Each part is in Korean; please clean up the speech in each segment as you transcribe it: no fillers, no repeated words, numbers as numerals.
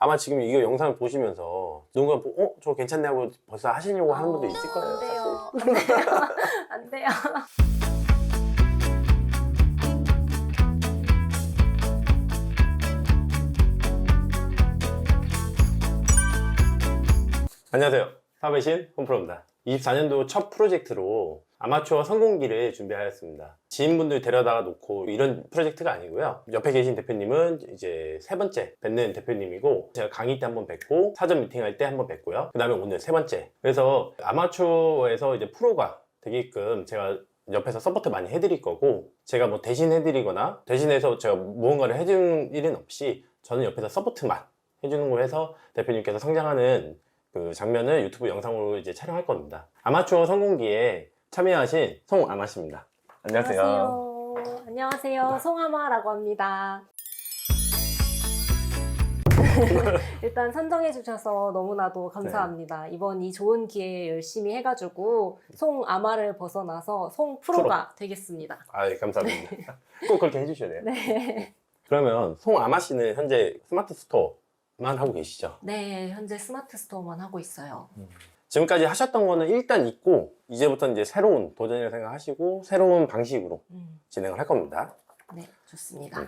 아마 지금 이거 영상을 보시면서 누군가 저거 괜찮네 하고 벌써 하시려고 하는 분도 있을 거예요. 안 돼요. 사실. 안 돼요. 안녕하세요. 사업의 신 홈프로입니다. 24년도 첫 프로젝트로 아마추어 성공기를 준비하였습니다. 지인분들 데려다가 놓고 이런 프로젝트가 아니고요. 옆에 계신 대표님은 이제 세 번째 뵙는 대표님이고, 제가 강의 때 한번 뵙고 사전 미팅할 때 한번 뵙고요. 그 다음에 오늘 세 번째. 그래서 아마추어에서 이제 프로가 되게끔 제가 옆에서 서포트 많이 해드릴 거고, 제가 뭐 대신 해드리거나 대신해서 제가 무언가를 해주는 일은 없이 저는 옆에서 서포트만 해주는 거 해서 대표님께서 성장하는 그 장면을 유튜브 영상으로 이제 촬영할 겁니다. 아마추어 성공기에 참여하신 송아마씨입니다. 안녕하세요. 안녕하세요. 송아마라고 합니다. 일단 선정해 주셔서 너무나도 감사합니다. 이번 이 좋은 기회에 열심히 해가지고 송아마를 벗어나서 송프로가 되겠습니다. 아, 감사합니다. 꼭 그렇게 해주셔야 돼요. 네. 그러면 송아마씨는 현재 스마트 스토어만 하고 계시죠? 네, 현재 스마트 스토어만 하고 있어요. 지금까지 하셨던 거는 일단 있고, 이제부터 이제 새로운 도전이라고 생각하시고 새로운 방식으로 진행을 할 겁니다. 네, 좋습니다.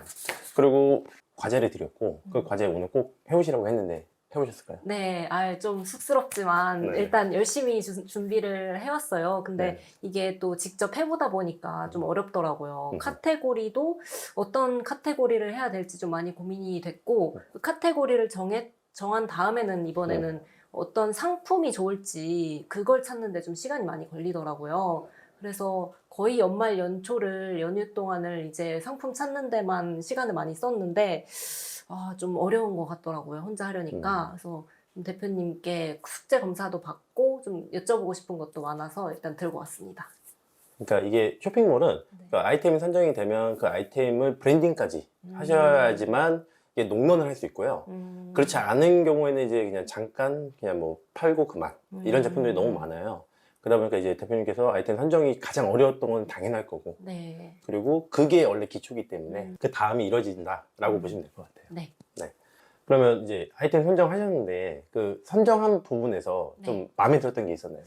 그리고 과제를 드렸고, 그 과제 오늘 꼭 해오시라고 했는데 해오셨을까요? 네, 좀 쑥스럽지만 네. 일단 열심히 준비를 해왔어요. 근데 네. 이게 또 직접 해보다 보니까 좀 어렵더라고요. 음. 카테고리도 어떤 카테고리를 해야 될지 좀 많이 고민이 됐고, 그 카테고리를 정한 다음에는 이번에는 어떤 상품이 좋을지 그걸 찾는데 좀 시간이 많이 걸리더라고요. 그래서 거의 연말 연초를 연휴 동안을 이제 상품 찾는 데만 시간을 많이 썼는데 좀 어려운 것 같더라고요. 혼자 하려니까. 그래서 좀 대표님께 숙제 검사도 받고 좀 여쭤보고 싶은 것도 많아서 일단 들고 왔습니다. 그러니까 이게 쇼핑몰은 그 아이템이 선정이 되면 그 아이템을 브랜딩까지 하셔야지만 이게 농론을 할 수 있고요. 그렇지 않은 경우에는 이제 그냥 잠깐 그냥 뭐 팔고 그만 이런 제품들이 너무 많아요. 그러다 보니까 이제 대표님께서 아이템 선정이 가장 어려웠던 건 당연할 거고, 네. 그리고 그게 원래 기초기 때문에 그 다음이 이루어진다라고 보시면 될 것 같아요. 네. 그러면 이제 아이템 선정하셨는데 그 선정한 부분에서 좀 마음에 들었던 게 있었나요?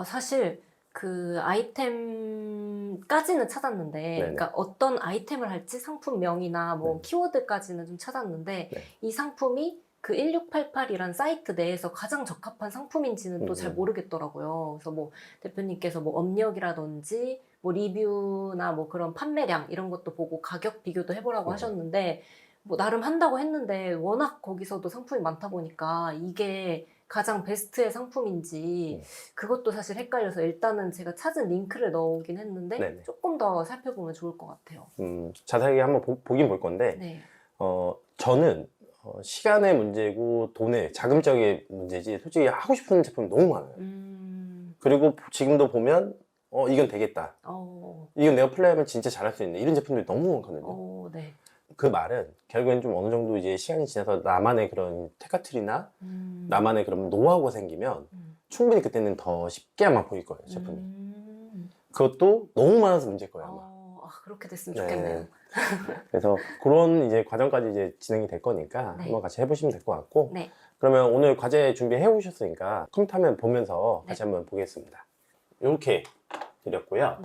사실 그 아이템까지는 찾았는데, 그러니까 어떤 아이템을 할지 상품명이나 뭐 키워드까지는 좀 찾았는데, 이 상품이 그 1688이란 사이트 내에서 가장 적합한 상품인지는 또 잘 모르겠더라고요. 그래서 뭐 대표님께서 뭐 업력이라든지 뭐 리뷰나 뭐 그런 판매량 이런 것도 보고 가격 비교도 해보라고 하셨는데, 뭐 나름 한다고 했는데 워낙 거기서도 상품이 많다 보니까 이게 가장 베스트의 상품인지 그것도 사실 헷갈려서 일단은 제가 찾은 링크를 넣어오긴 했는데 조금 더 살펴보면 좋을 것 같아요. 자세하게 한번 보긴 볼 건데, 저는 시간의 문제고 돈의 자금적인 문제지 솔직히 하고 싶은 제품이 너무 많아요. 그리고 지금도 보면 이건 되겠다, 이건 내가 플레이하면 진짜 잘할 수 있는 이런 제품들이 너무 많거든요. 그 말은 결국엔 좀 어느 정도 이제 시간이 지나서 나만의 그런 테크틀이나 나만의 그런 노하우가 생기면 충분히 그때는 더 쉽게 아마 보일 거예요, 제품이. 그것도 너무 많아서 문제일 거예요, 아마. 그렇게 됐으면 좋겠네요. 그래서 그런 이제 과정까지 이제 진행이 될 거니까 한번 같이 해보시면 될 것 같고, 그러면 오늘 과제 준비해 오셨으니까 컴퓨터 화면 보면서 같이 한번 보겠습니다. 이렇게 드렸고요.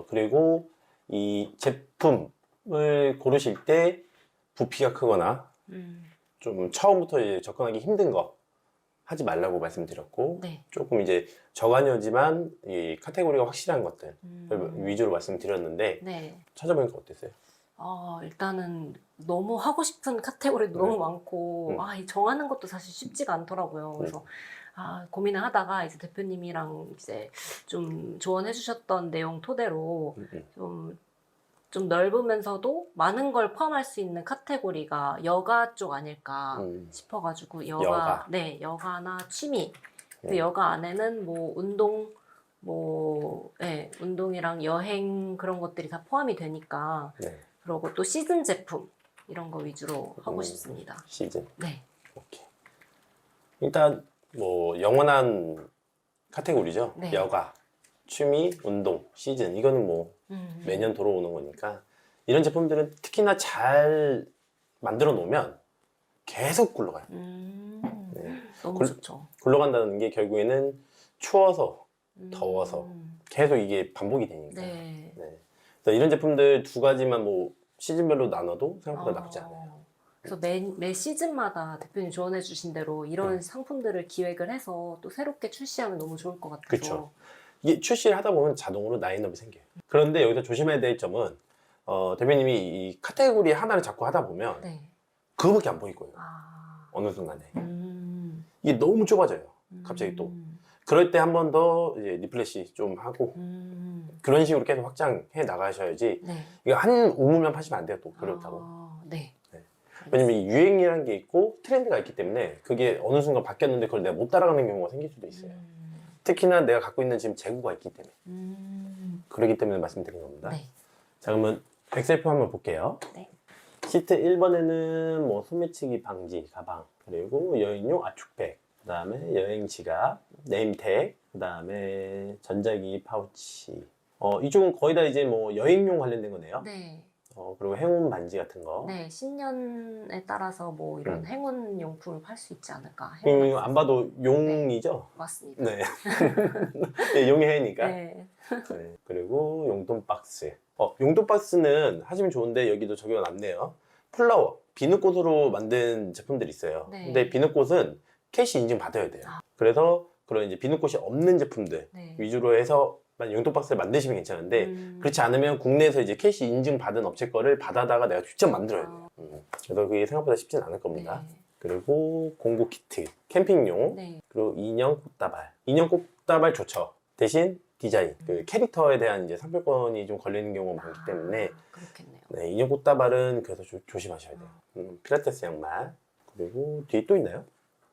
그리고 이 제품을 고르실 때 부피가 크거나 좀 처음부터 이제 접근하기 힘든 거 하지 말라고 말씀드렸고, 조금 이제 저가녀지만 이 카테고리가 확실한 것들 위주로 말씀드렸는데, 찾아보니까 어땠어요? 일단은 너무 하고 싶은 카테고리도 너무 많고, 이 정하는 것도 사실 쉽지가 않더라고요. 그래서 고민을 하다가 이제 대표님이랑 이제 좀 조언해 주셨던 내용 토대로 좀 넓으면서도 많은 걸 포함할 수 있는 카테고리가 여가 쪽 아닐까 싶어가지고 여가나 취미. 그 여가 안에는 뭐 운동이랑 여행 그런 것들이 다 포함이 되니까. 그리고 또 시즌 제품 이런 거 위주로 하고 싶습니다. 시즌. 오케이. 일단 뭐 영원한 카테고리죠. 여가, 취미, 운동, 시즌, 이거는 뭐 매년 돌아오는 거니까 이런 제품들은 특히나 잘 만들어 놓으면 계속 굴러가요. 네. 너무 굴- 좋죠. 굴러간다는 게 결국에는 추워서 음. 더워서 계속 이게 반복이 되니까. 네. 네. 그래서 이런 제품들 두 가지만 뭐 시즌별로 나눠도 생각보다 나쁘지 않아요. 그래서 매 시즌마다 대표님 조언해 주신 대로 이런 상품들을 기획을 해서 또 새롭게 출시하면 너무 좋을 것 같아서. 그쵸. 이게 출시를 하다 보면 자동으로 라인업이 생겨요. 그런데 여기서 조심해야 될 점은 대표님이 이 카테고리 하나를 자꾸 하다 보면 네. 그거밖에 안 보일 거예요. 아. 어느 순간에. 음. 이게 너무 좁아져요. 갑자기 또. 그럴 때 한 번 더 이제 리플래시 좀 하고 그런 식으로 계속 확장해 나가셔야지. 네. 이거 한 우물만 파시면 안 돼요. 또 그렇다고. 네. 왜냐면 이 유행이라는 게 있고 트렌드가 있기 때문에 그게 어느 순간 바뀌었는데 그걸 내가 못 따라가는 경우가 생길 수도 있어요. 특히나 내가 갖고 있는 지금 재고가 있기 때문에. 그러기 때문에 말씀드린 겁니다. 네. 자, 그러면 엑셀표 한번 볼게요. 네. 시트 1번에는 뭐 소매치기 방지 가방, 그리고 여행용 압축백, 그 다음에 여행 지갑, 네임택, 그 다음에 전자기기 파우치. 이쪽은 거의 다 이제 뭐 여행용 관련된 거네요. 네. 그리고 행운 반지 같은 거. 네. 신년에 따라서 뭐 이런 행운 용품을 팔 수 있지 않을까. 안 봐도 용이죠? 맞습니다. 네. 네, 용의 해니까. 네. 네. 그리고 용돈 박스. 용돈 박스는 하시면 좋은데 여기도 적용은 안 돼요. 플라워, 비누꽃으로 만든 제품들이 있어요. 네. 근데 비누꽃은 캐시 인증 받아야 돼요. 그래서 그런 이제 비누꽃이 없는 제품들 네. 위주로 해서 용돈 박스를 만드시면 괜찮은데 그렇지 않으면 국내에서 이제 캐시 인증 받은 업체 거를 받아다가 내가 직접 만들어야 돼요. 그래서 그게 생각보다 쉽진 않을 겁니다. 네. 그리고 공구 키트, 캠핑용, 네. 그리고 인형 꽃다발. 인형 꽃다발 좋죠. 대신 디자인, 그 캐릭터에 대한 이제 상표권이 좀 걸리는 경우가 많기 때문에 그렇겠네요. 네, 인형 꽃다발은 그래서 조심하셔야 돼요. 필라테스 양말. 그리고 뒤에 또 있나요?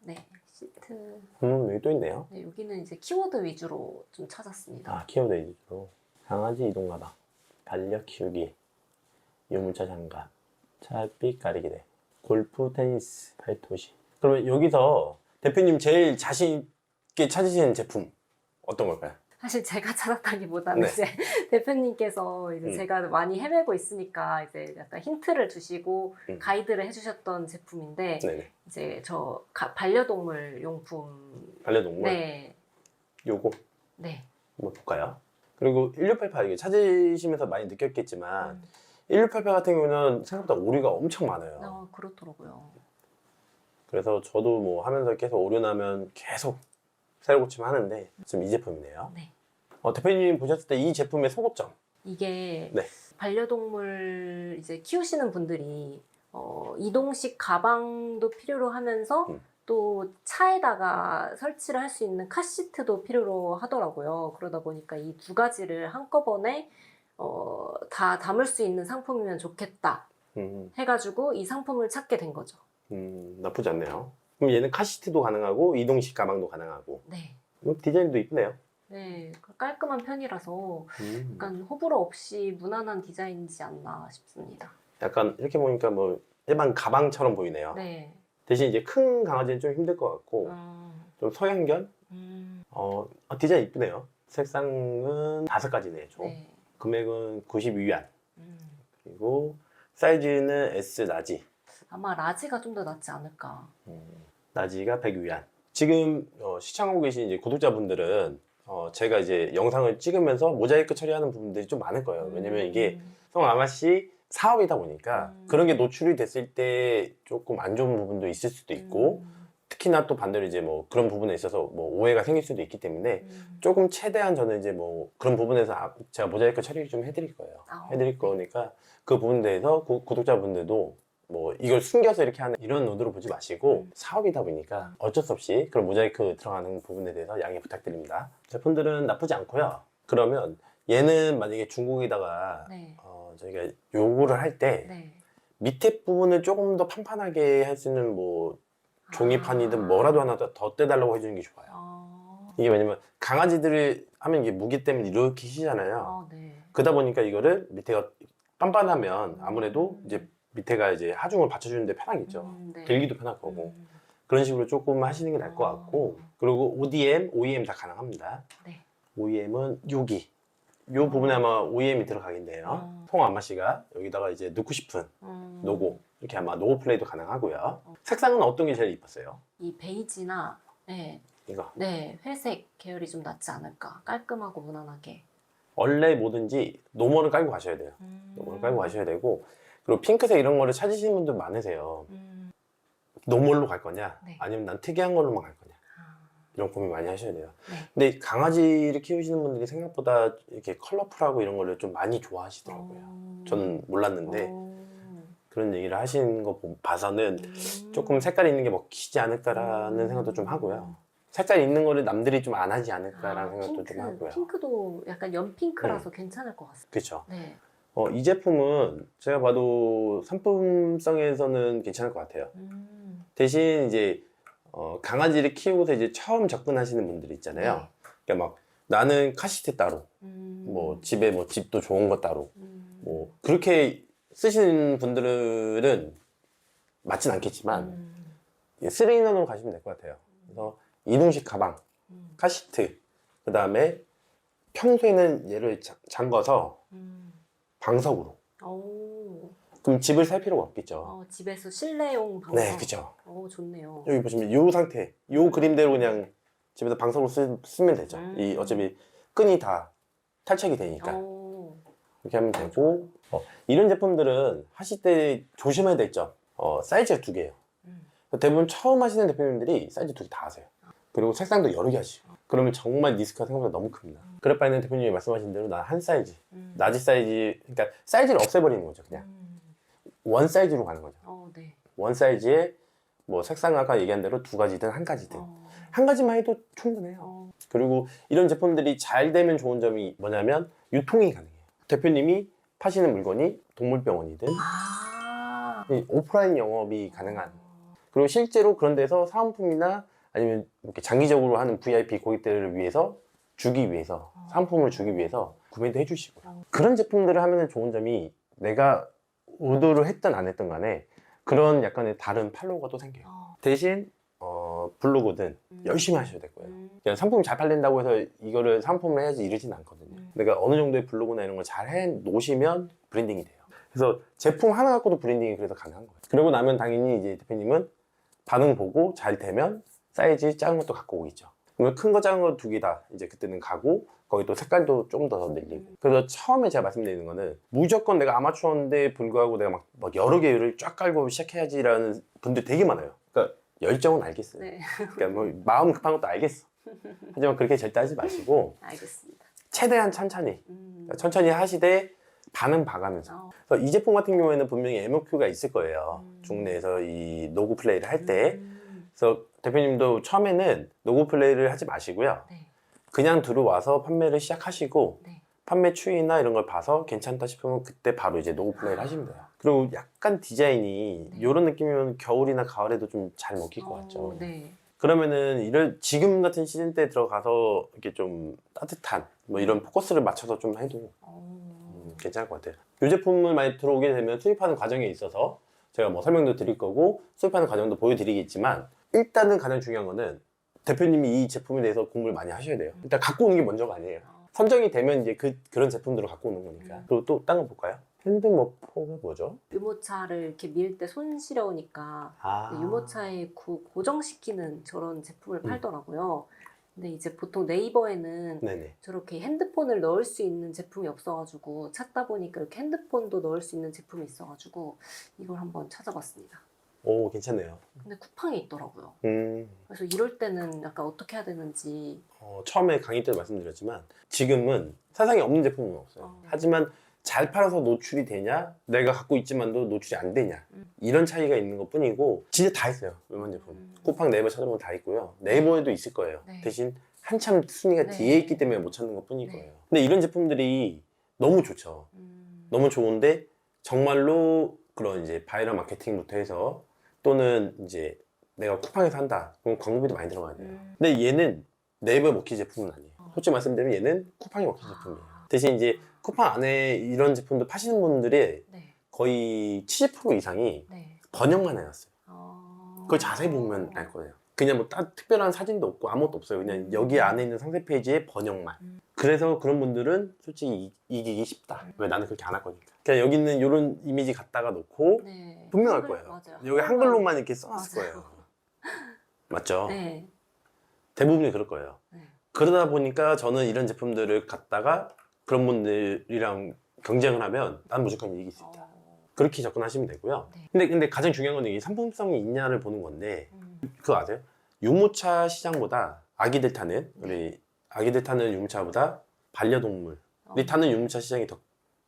네. 시트. 여기 또 있네요. 네, 여기는 이제 키워드 위주로 좀 찾았습니다. 키워드 위주로. 강아지 이동 가방, 반려 키우기, 유모차 장갑, 차빛 가리기대, 골프, 테니스, 발토시. 그러면 여기서 대표님 제일 자신 있게 찾으시는 제품 어떤 걸까요? 사실 제가 찾았다기보다는 네. 이제 대표님께서 이제 제가 많이 헤매고 있으니까 이제 약간 힌트를 주시고 가이드를 해주셨던 제품인데 네네. 이제 저 반려동물 용품. 반려동물. 네. 요거 네. 한번 볼까요? 그리고 1688 이게 찾으시면서 많이 느꼈겠지만 1688 같은 경우는 생각보다 오류가 엄청 많아요. 그렇더라고요. 그래서 저도 뭐 하면서 계속 오류 나면 계속 새로 고치면 하는데 지금 이 제품이네요. 네. 대표님 보셨을 때 이 제품의 소고점. 이게 네. 반려동물 이제 키우시는 분들이 이동식 가방도 필요로 하면서 또 차에다가 설치를 할 수 있는 카시트도 필요로 하더라고요. 그러다 보니까 이 두 가지를 한꺼번에 다 담을 수 있는 상품이면 좋겠다 해가지고 이 상품을 찾게 된 거죠. 나쁘지 않네요. 그럼 얘는 카시트도 가능하고 이동식 가방도 가능하고. 네. 디자인도 이쁘네요. 네, 깔끔한 편이라서 약간 호불호 없이 무난한 디자인이지 않나 싶습니다. 약간 이렇게 보니까 뭐 일반 가방처럼 보이네요. 네. 대신 이제 큰 강아지는 좀 힘들 것 같고 좀 소형견? 디자인 이쁘네요. 색상은 5가지네요. 총. 네. 금액은 92위안. 그리고 사이즈는 S 라지. 아마 라지가 좀 더 낫지 않을까. 라지가 100위안. 지금 시청하고 계신 이제 구독자분들은 제가 이제 영상을 찍으면서 모자이크 처리하는 부분들이 좀 많을 거예요. 왜냐면 이게 성아마씨 사업이다 보니까 그런 게 노출이 됐을 때 조금 안 좋은 부분도 있을 수도 있고 특히나 또 반대로 이제 뭐 그런 부분에 있어서 뭐 오해가 생길 수도 있기 때문에 조금 최대한 저는 이제 뭐 그런 부분에서 제가 모자이크 처리 좀 해드릴 거예요. 해드릴 거니까 그 부분에 대해서 구독자분들도 뭐 이걸 숨겨서 이렇게 하는 이런 의도로 보지 마시고 사업이다 보니까 어쩔 수 없이 그런 모자이크 들어가는 부분에 대해서 양해 부탁드립니다. 제품들은 나쁘지 않고요. 그러면 얘는 만약에 중국에다가 네. 저희가 요구를 할 때 네. 밑에 부분을 조금 더 판판하게 할 수 있는 뭐 종이판이든 뭐라도 하나 더 떼달라고 해주는 게 좋아요. 이게 왜냐면 강아지들을 하면 이게 무게 때문에 이렇게 쉬잖아요. 네. 그러다 보니까 이거를 밑에가 빤빤하면 아무래도 이제 밑에가 이제 하중을 받쳐주는데 편하겠죠. 네. 들기도 편할 거고. 그런 식으로 조금 하시는 게 나을 것 같고. 그리고 ODM, OEM 다 가능합니다. 네. OEM은 여기 요 부분에 아마 OEM이 들어가겠네요. 송아마 씨가 여기다가 이제 넣고 싶은 로고, 이렇게 아마 로고 플레이도 가능하고요. 색상은 어떤 게 제일 이뻤어요? 이 베이지나 네, 이거. 네 회색 계열이 좀 낫지 않을까. 깔끔하고 무난하게. 원래 뭐든지 노멀을 깔고 가셔야 돼요. 노멀을 깔고 가셔야 되고, 그리고 핑크색 이런 거를 찾으시는 분들 많으세요. 노멀로 갈 거냐, 네. 아니면 난 특이한 걸로만 갈 거냐, 이런 고민 많이 하셔야 돼요. 네. 근데 강아지를 키우시는 분들이 생각보다 이렇게 컬러풀하고 이런 거를 좀 많이 좋아하시더라고요. 저는 몰랐는데 그런 얘기를 하시는 거 봐서는 조금 색깔이 있는 게 먹히지 않을까라는 생각도 좀 하고요. 색깔 있는 거를 남들이 좀 안 하지 않을까라는 생각도 좀 하고요. 핑크도 약간 연핑크라서 괜찮을 것 같습니다. 그렇죠. 네. 이 제품은 제가 봐도 상품성에서는 괜찮을 것 같아요. 대신 이제 강아지를 키우고서 이제 처음 접근하시는 분들 있잖아요. 네. 그러니까 막 나는 카시트 따로, 뭐 집에 뭐 집도 좋은 거 따로, 뭐 그렇게 쓰시는 분들은 맞진 않겠지만 3인원으로 가시면 될 것 같아요. 그래서 이동식 가방, 카시트, 그 다음에 평소에는 얘를 잠궈서 방석으로. 오. 그럼 집을 살 필요가 없겠죠. 집에서 실내용 방석. 네, 그죠. 좋네요. 여기 보시면 이 상태, 이 그림대로 그냥 집에서 방석으로 쓰면 되죠. 이 어차피 끈이 다 탈착이 되니까 이렇게 하면 되고, 이런 제품들은 하실 때 조심해야 될 점, 사이즈가 2개예요. 대부분 처음 하시는 대표님들이 사이즈 2개 다 하세요. 그리고 색상도 여러 개 하시고, 그러면 정말 리스크가 생각보다 너무 큽니다. 그럴 바에는 대표님이 말씀하신 대로 난 한 사이즈, 라지 사이즈, 그러니까 사이즈를 없애버리는 거죠. 그냥 원 사이즈로 가는 거죠. 네. 원 사이즈에 뭐 색상 아까 얘기한 대로 2가지든 1가지든 한 가지만 해도 충분해요. 그리고 이런 제품들이 잘 되면 좋은 점이 뭐냐면 유통이 가능해요. 대표님이 파시는 물건이 동물병원이든 이 오프라인 영업이 가능한, 그리고 실제로 그런 데서 사은품이나 아니면 이렇게 장기적으로 하는 VIP 고객들을 위해서 주기 위해서, 상품을 주기 위해서 구매도 해주시고요. 그런 제품들을 하면 좋은 점이 내가 의도를 했든 안 했든 간에 그런 약간의 다른 팔로워가 또 생겨요. 대신 블로그든 열심히 하셔야 될 거예요. 그냥 상품이 잘 팔린다고 해서 이거를 상품을 해야지 이러진 않거든요. 내가 어느 정도의 블로그나 이런 걸 잘 해 놓으시면 브랜딩이 돼요. 그래서 제품 하나 갖고도 브랜딩이 그래서 가능한 거예요. 그러고 나면 당연히 이제 대표님은 반응 보고 잘 되면 사이즈 작은 것도 갖고 오겠죠. 그러면 큰 거 작은 거 2개 다 이제 그때는 가고, 거기 또 색깔도 좀 더 늘리고. 그래서 처음에 제가 말씀드리는 거는 무조건 내가 아마추어인데 불구하고 내가 막 여러 개를 쫙 깔고 시작해야지라는 분들 되게 많아요. 그러니까 열정은 알겠어요. 네. 그러니까 뭐 마음 급한 것도 알겠어. 하지만 그렇게 절대 하지 마시고 알겠습니다. 최대한 천천히 천천히 하시되 반은 봐가면서. 그래서 이 제품 같은 경우에는 분명히 MOQ가 있을 거예요. 중국내에서 이 노고 플레이를 할 때. 그래서 대표님도 처음에는 노고 플레이를 하지 마시고요. 네. 그냥 들어와서 판매를 시작하시고 네. 판매 추이나 이런 걸 봐서 괜찮다 싶으면 그때 바로 이제 노고 플레이를 하시면 돼요. 그리고 약간 디자인이 이런 느낌이면 겨울이나 가을에도 좀 잘 먹힐 것 같죠. 네. 그러면은 지금 같은 시즌 때 들어가서 이렇게 좀 따뜻한 뭐 이런 포커스를 맞춰서 좀 해도 괜찮을 것 같아요. 이 제품을 많이 들어오게 되면 수입하는 과정에 있어서 제가 뭐 설명도 드릴 거고 수입하는 과정도 보여드리겠지만, 일단은 가장 중요한 거는 대표님이 이 제품에 대해서 공부를 많이 하셔야 돼요. 일단 갖고 오는 게 먼저가 아니에요. 선정이 되면 이제 그런 제품들을 갖고 오는 거니까. 그리고 또 딴 거 볼까요? 핸드머퍼가 뭐죠? 유모차를 이렇게 밀 때 손 시려우니까 유모차에 고정시키는 저런 제품을 팔더라고요. 근데 이제 보통 네이버에는 네네. 저렇게 핸드폰을 넣을 수 있는 제품이 없어가지고 찾다 보니까 이렇게 핸드폰도 넣을 수 있는 제품이 있어가지고 이걸 한번 찾아봤습니다. 오, 괜찮네요. 근데 쿠팡에 있더라고요. 음. 그래서 이럴 때는 약간 어떻게 해야 되는지. 처음에 강의 때 말씀드렸지만 지금은 세상에 없는 제품은 없어요. 하지만 잘 팔아서 노출이 되냐, 내가 갖고 있지만도 노출이 안 되냐, 이런 차이가 있는 것 뿐이고 진짜 다 있어요. 웬만 제품. 쿠팡 네이버 찾아보면 다 있고요. 네이버에도 있을 거예요. 네. 대신 한참 순위가 네. 뒤에 있기 때문에 못 찾는 것 뿐일 네. 거예요. 근데 이런 제품들이 너무 좋죠. 너무 좋은데 정말로 그런 이제 바이럴 마케팅부터 해서 또는 이제 내가 쿠팡에서 한다, 그럼 광고비도 많이 들어가야 돼요. 근데 얘는 네이버에 먹힐 제품은 아니에요. 솔직히 말씀드리면 얘는 쿠팡에 먹힐 제품이에요. 대신 이제 쿠팡 안에 이런 제품들 파시는 분들의 네. 거의 70% 이상이 네. 번역만 해놨어요. 그걸 자세히 보면 알 거예요. 그냥 뭐 특별한 사진도 없고 아무것도 없어요. 그냥 여기 안에 있는 상세 페이지에 번역만. 그래서 그런 분들은 솔직히 이기기 쉽다. 왜 나는 그렇게 안 할 거니까. 그냥 여기 있는 이런 이미지 갖다가 놓고 네. 분명할 한글, 거예요. 맞아요. 여기 한글로만 이렇게 써놨을 맞아요. 거예요. 맞죠? 네. 대부분이 그럴 거예요. 네. 그러다 보니까 저는 이런 제품들을 갖다가 그런 분들이랑 경쟁을 하면 난 무조건 이길 수 있다. 그렇게 접근하시면 되고요. 네. 근데 가장 중요한 건 이게 상품성이 있냐를 보는 건데 음. 그거 아세요? 유모차 시장보다 아기들 타는 우리 아기들 타는 유모차보다 반려동물이 타는 유모차 시장이 더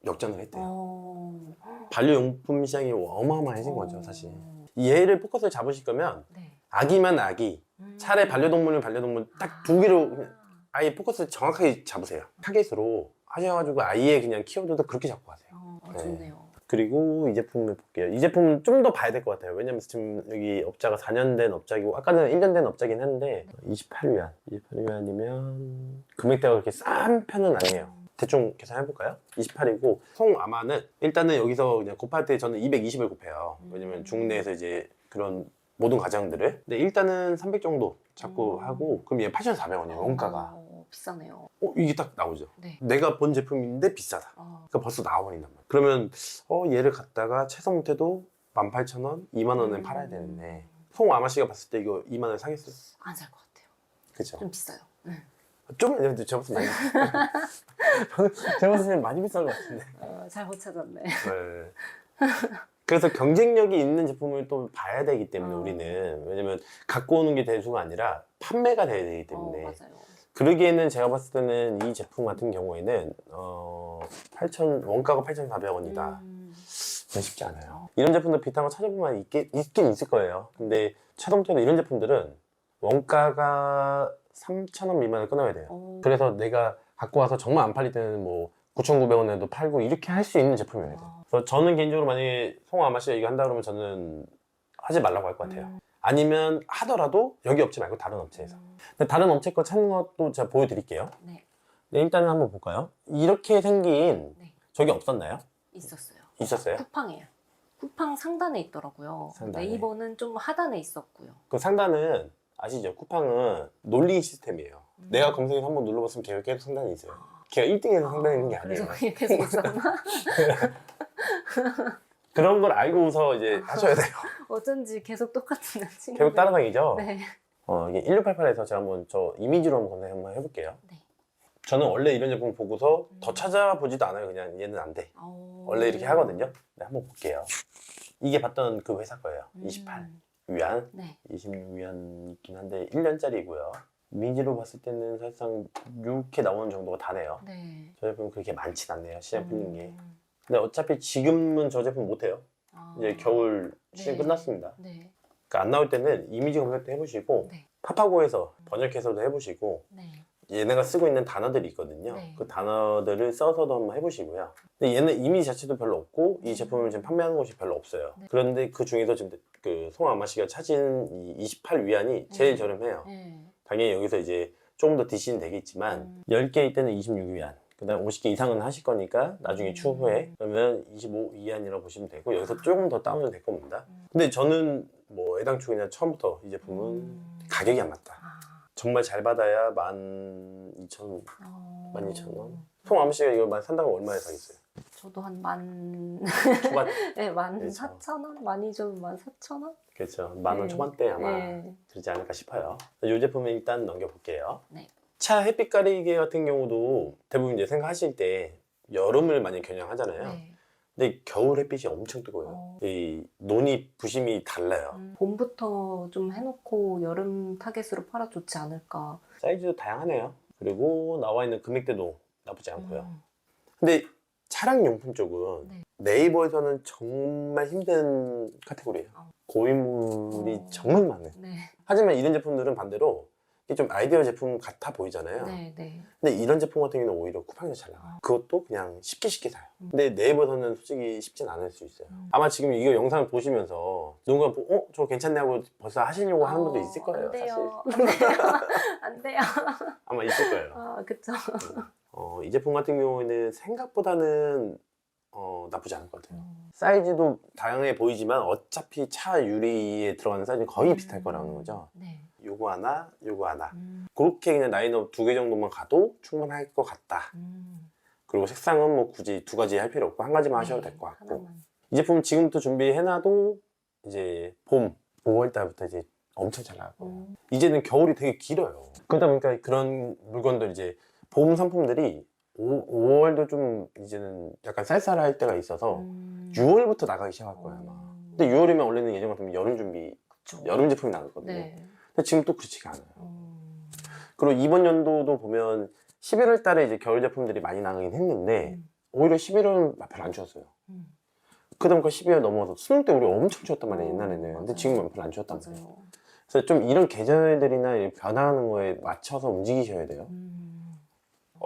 역전을 했대요. 반려용품 시장이 어마어마해진 거죠, 사실. 얘를 포커스를 잡으실 거면 네. 아기만 아기, 차라리 반려동물은 반려동물 딱 두 개로 그냥 아예 포커스 정확하게 잡으세요. 타겟으로 하셔가지고 아이의 그냥 키워드도 그렇게 잡고 가세요. 네. 좋네요. 그리고 이 제품을 볼게요. 이 제품은 좀 더 봐야 될 것 같아요. 왜냐면 지금 여기 업자가 4년 된 업자이고 아까는 1년 된 업자긴 했는데 28위안. 28위안이면 금액대가 그렇게 싼 편은 아니에요. 대충 계산해볼까요? 28이고 송아마는 일단은 여기서 그냥 곱할 때 저는 220을 곱해요. 왜냐면 중국내에서 이제 그런 모든 가정들을. 근데 일단은 300 정도 잡고 하고 그럼 얘 8,400원이에요. 원가가. 비싸네요. 이게 딱 나오죠. 네. 내가 본 제품인데 비싸다. 그러니까 벌써 나와버린단 말이야. 그러면 얘를 갖다가 최소 못해도 18,000원, 2만원에 팔아야 되는데 송아마 씨가 봤을 때 이거 2만원 사겠어요? 안 살 것 같아요. 그쵸? 좀 비싸요. 좀 제가 봤을 때 많이 제가 봤을 때 많이 비싼 것 같은데. 잘 못 찾았네. 네. 그래서 경쟁력이 있는 제품을 또 봐야 되기 때문에 우리는 왜냐면 갖고 오는 게 대수가 아니라 판매가 돼야 되기 때문에 맞아요. 그러기에는 제가 봤을 때는 이 제품 같은 경우에는 원가가 8,400원이다. 쉽지 않아요. 이런 제품들 비슷한 거 찾아보면 있긴 있을 거예요. 근데 차동태도 이런 제품들은 원가가 3,000원 미만을 끊어야 돼요. 그래서 내가 갖고 와서 정말 안 팔릴 때는 뭐 9,900원에도 팔고 이렇게 할 수 있는 제품이어야 돼요. 그래서 저는 개인적으로 만약에 송아마 씨가 이거 한다 그러면 저는 하지 말라고 할 것 같아요. 아니면 하더라도 여기 업체 말고 다른 업체에서. 근데 다른 업체 거 찾는 것도 제가 보여드릴게요. 네. 네, 일단은 한번 볼까요? 이렇게 생긴 네. 저기 없었나요? 있었어요. 있었어요? 쿠팡이에요. 쿠팡 상단에 있더라고요. 상단에. 네이버는 좀 하단에 있었고요. 그 상단은 아시죠? 쿠팡은 놀링 시스템이에요. 내가 검색해서 한번 눌러봤으면 걔가 계속 상단에 있어요. 걔가 1등에서 상단에 있는 게 아니에요. 그래서 그게 계속 있었나? 그런 걸 알고서 이제 하셔야 돼요. 어쩐지 계속 똑같은 친구. 계속 따라다니죠? 네. 이게 1688에서 제가 한번 저 이미지로 한번 검색 한번 해볼게요. 네. 저는 원래 이런 제품 보고서 더 찾아보지도 않아요. 그냥 얘는 안 돼. 원래 이렇게 하거든요. 네, 한번 볼게요. 이게 봤던 그 회사 거예요. 28위안, 네. 26위안 있긴 한데 1년짜리고요. 이미지로 봤을 때는 사실상 이렇게 나오는 정도가 다네요. 네. 저 제품 그렇게 많진 않네요. 시장 풀린 게. 근데 어차피 지금은 저 제품 못해요. 이제 겨울 시즌 네. 끝났습니다. 네. 그러니까 안 나올 때는 이미지 검색도 해보시고 네. 파파고에서 번역해서도 해보시고 네. 얘네가 쓰고 있는 단어들이 있거든요. 네. 그 단어들을 써서도 한번 해보시고요. 근데 얘는 이미지 자체도 별로 없고 이 제품을 지금 판매하는 곳이 별로 없어요. 네. 그런데 그 중에서 지금 그 송아마 씨가 찾은 이 28위안이 제일 네. 저렴해요. 네. 당연히 여기서 이제 조금 더 DC는 되겠지만 10개 있다는 26위안 그 다음 50개 이상은 하실 거니까 나중에 추후에 그러면 25위안이라고 보시면 되고 여기서 조금 더 다운은 될 겁니다. 근데 저는 뭐 애당초 그냥 처음부터 이 제품은 가격이 안 맞다. 정말 잘 받아야 12,000원, 12,000원. 송아마 씨가 이거 산다고 얼마에 사겠어요? 저도 한 초반? 네, 그렇죠. 14,000원? 많이 좀 14,000원? 그렇죠. 10,000원 초반대 아마 네. 들지 않을까 싶어요. 이 제품은 일단 넘겨볼게요. 네. 차 햇빛 가리개 같은 경우도 대부분 이제 생각하실 때 여름을 많이 겨냥하잖아요. 네. 근데 겨울 햇빛이 엄청 뜨거워요. 이 논이 부심이 달라요. 봄부터 좀 해놓고 여름 타겟으로 팔아 좋지 않을까. 사이즈도 다양하네요. 그리고 나와 있는 금액대도 나쁘지 않고요. 근데 차량 용품 쪽은 네. 네이버에서는 정말 힘든 카테고리예요. 고인물이 정말 많아요. 네. 하지만 이런 제품들은 반대로 이게 좀 아이디어 제품 같아 보이잖아요. 네, 네. 근데 이런 제품 같은 경우는 오히려 쿠팡에서 잘 나와요. 그것도 그냥 쉽게 사요. 근데 네이버에서는 솔직히 쉽진 않을 수 있어요. 아마 지금 이거 영상을 보시면서 누군가 저 괜찮네 하고 벌써 하시려고 하는 분도 있을 거예요. 안 돼요. 사실. 안 돼요. 아마 있을 거예요. 그쵸. 이 제품 같은 경우에는 생각보다는 나쁘지 않을 것 같아요. 사이즈도 다양해 보이지만 어차피 차 유리에 들어가는 사이즈는 거의 비슷할 거라는 거죠. 네. 이거 요거 하나, 요거 하나. 그렇게 그냥 라인업 2개 정도만 가도 충분할 것 같다. 그리고 색상은 뭐 굳이 2가지 할 필요 없고 1가지만 하셔도 될 것 같고. 하나만. 이 제품 지금부터 준비해놔도 이제 봄 5월 달부터 이제 엄청 잘 나올 거예요. 이제는 겨울이 되게 길어요. 그러다 보니까 그런 물건들 이제 봄 상품들이 5월도 좀 이제는 약간 쌀쌀할 때가 있어서 6월부터 나가기 시작할 거예요 아마. 근데 6월이면 원래는 예전 같으면 여름 준비, 그쵸. 여름 제품이 나왔거든요. 네. 근데 지금 또 그렇지가 않아요. 그리고 이번 연도도 보면 11월 달에 이제 겨울 제품들이 많이 나가긴 했는데 오히려 11월은 별로 안 추웠어요. 그다음까 12월 넘어서 수능 때 우리 엄청 추웠단 말이에요 옛날에는. 근데 맞아요. 지금은 별로 안 추웠단 말이에요. 맞아요. 그래서 좀 이런 계절들이나 이런 변화하는 거에 맞춰서 움직이셔야 돼요.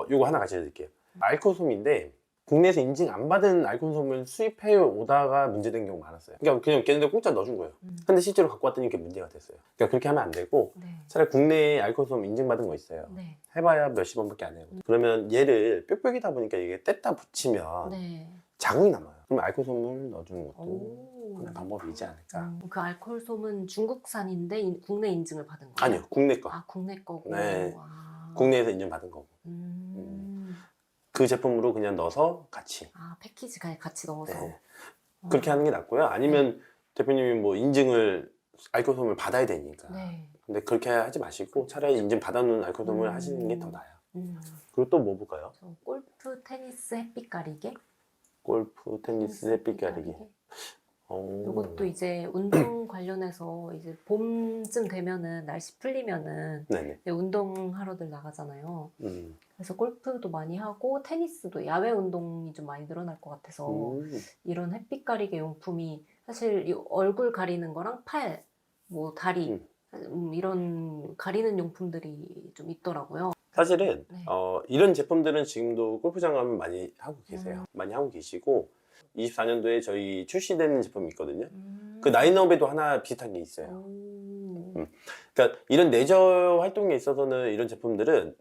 요거 하나 같이 해드릴게요. 알코솜인데 국내에서 인증 안 받은 알코솜을 수입해 오다가 문제된 경우 많았어요. 그러니까 그냥 걔네들 공짜 넣어준 거예요. 근데 실제로 갖고 왔더니 그게 문제가 됐어요. 그러니까 그렇게 하면 안 되고 네. 차라리 국내에 알코솜 인증받은 거 있어요. 네. 해봐야 몇십 원밖에 안 해요. 그러면 얘를 뾱뾱이다 보니까 이게 뗐다 붙이면 네. 자국이 남아요. 그럼 알코솜을 넣어주는 것도 오. 하나의 방법이지 않을까. 그 알코올솜은 중국산인데 국내 인증을 받은 거예요? 아니요, 국내 거. 아, 국내 거고. 네. 아. 국내에서 인증받은 거고. 그 제품으로 그냥 넣어서 같이. 아, 패키지가 같이 넣어서. 네. 그렇게 하는 게 낫고요. 아니면 대표님이 뭐 인증을 알코솜을 받아야 되니까. 네. 근데 그렇게 하지 마시고 차라리 인증 받아놓은 알코솜을 하시는 게 더 나아요. 그리고 또 뭐 볼까요? 저 골프, 테니스, 햇빛 가리개. 골프, 테니스, 햇빛 가리기. 이것도 이제 운동 관련해서 이제 봄쯤 되면은 날씨 풀리면은 네네. 운동하러들 나가잖아요. 음. 그래서 골프도 많이 하고 테니스도 야외 운동이 좀 많이 늘어날 것 같아서 이런 햇빛 가리개 용품이 사실 이 얼굴 가리는 거랑 팔, 뭐 다리 이런 가리는 용품들이 좀 있더라고요. 사실은 네. 이런 제품들은 지금도 골프장 가면 많이 하고 계세요. 많이 하고 계시고 24년도에 저희 출시되는 제품이 있거든요. 그 라인업에도 하나 비슷한 게 있어요. 그러니까 이런 레저 활동에 있어서는 이런 제품들은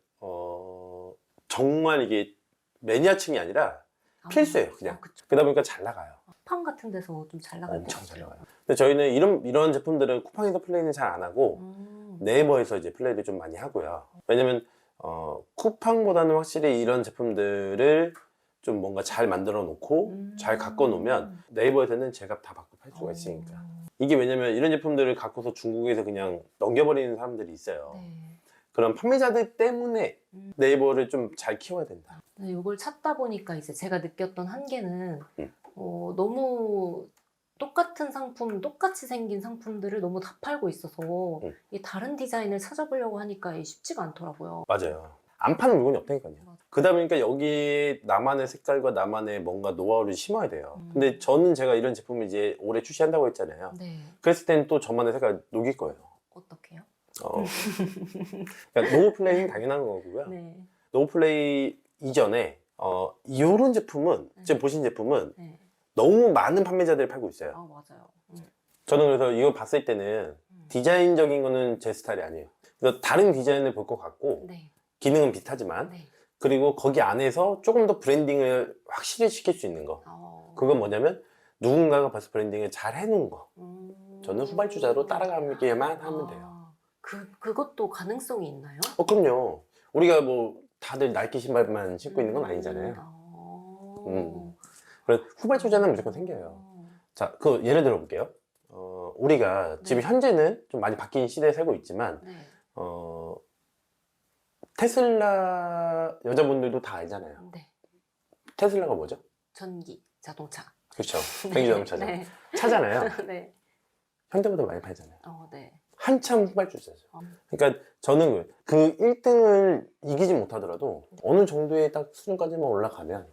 정말 이게 매니아층이 아니라 필수예요, 그냥. 그러다 보니까 잘 나가요. 쿠팡 같은 데서 좀 잘 나갈 것 엄청 잘 같아요. 나가요. 근데 저희는 이런 제품들은 쿠팡에서 플레이는 잘 안 하고 네이버에서 이제 플레이를 좀 많이 하고요. 왜냐면 쿠팡보다는 확실히 이런 제품들을 좀 뭔가 잘 만들어 놓고 잘 갖고 놓으면 네이버에서는 제값 다 받고 팔 수가 있으니까. 이게 왜냐면 이런 제품들을 갖고서 중국에서 그냥 넘겨버리는 사람들이 있어요. 네. 그런 판매자들 때문에 네이버를 좀 잘 키워야 된다. 이걸 찾다 보니까 이제 제가 느꼈던 한계는 너무 똑같은 상품, 똑같이 생긴 상품들을 너무 다 팔고 있어서 이 다른 디자인을 찾아보려고 하니까 쉽지가 않더라고요. 맞아요. 안 파는 물건이 없다니까요. 맞아. 그러다 보니까 여기에 나만의 색깔과 나만의 뭔가 노하우를 심어야 돼요. 근데 저는 제가 이런 제품을 이제 올해 출시한다고 했잖아요. 네. 그랬을 때는 또 저만의 색깔 녹일 거예요. 어떻게요? 그러니까 노플레이는 당연한 거고요. 네. 노플레이 이전에 이런 제품은 지금 보신 제품은 너무 많은 판매자들이 팔고 있어요. 아, 맞아요. 저는 그래서 이거 봤을 때는 디자인적인 거는 제 스타일이 아니에요. 그래서 다른 디자인을 볼 것 같고 네. 기능은 비슷하지만 네. 그리고 거기 안에서 조금 더 브랜딩을 확실히 시킬 수 있는 거. 그건 뭐냐면 누군가가 벌써 브랜딩을 잘 해놓은 거. 저는 후발주자로 따라가기만 하면 돼요. 그것도 가능성이 있나요? 그럼요. 우리가 뭐 다들 나이키 신발만 신고 있는 건 아니잖아요. 그래서 후발주자는 무조건 생겨요. 자, 그 예를 들어 볼게요. 우리가 지금 현재는 좀 많이 바뀐 시대에 살고 있지만 네. 테슬라 여자분들도 다 알잖아요. 네. 테슬라가 뭐죠? 전기 자동차. 그렇죠. 전기 자동차죠. 네. 차잖아요. 네. 현대보다 많이 팔잖아요. 네. 한참 후발주자죠. 그러니까 저는 그 1등을 이기지 못하더라도 어느 정도의 딱 수준까지만 올라가면